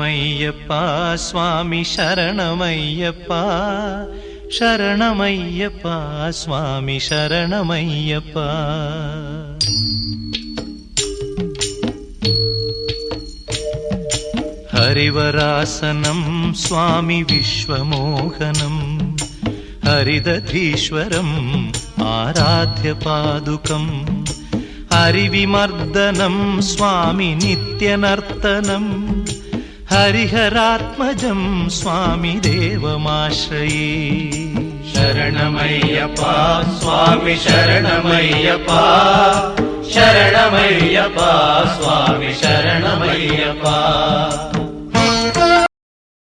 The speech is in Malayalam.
ശരണമയ്യപ്പ സ്വാമി ശരണമയ്യപ്പ ശരണമയ്യപ്പ സ്വാമി ശരണമയ്യപ്പ. ഹരിവരാസനം സ്വാമി വിശ്വമോഹനം ഹരിദധീശ്വരം ആരാധ്യപാദുകം ഹരിവിമർദ്ദനം സ്വാമി നിത്യനർത്തനം ഹരിഹരാത്മജം സ്വാമി ദേവമാശ്രയേ. ശരണമയ്യപ്പ സ്വാമി ശരണമയ്യപ്പ ശരണമയ്യപ്പ സ്വാമി ശരണമയ്യപ്പ.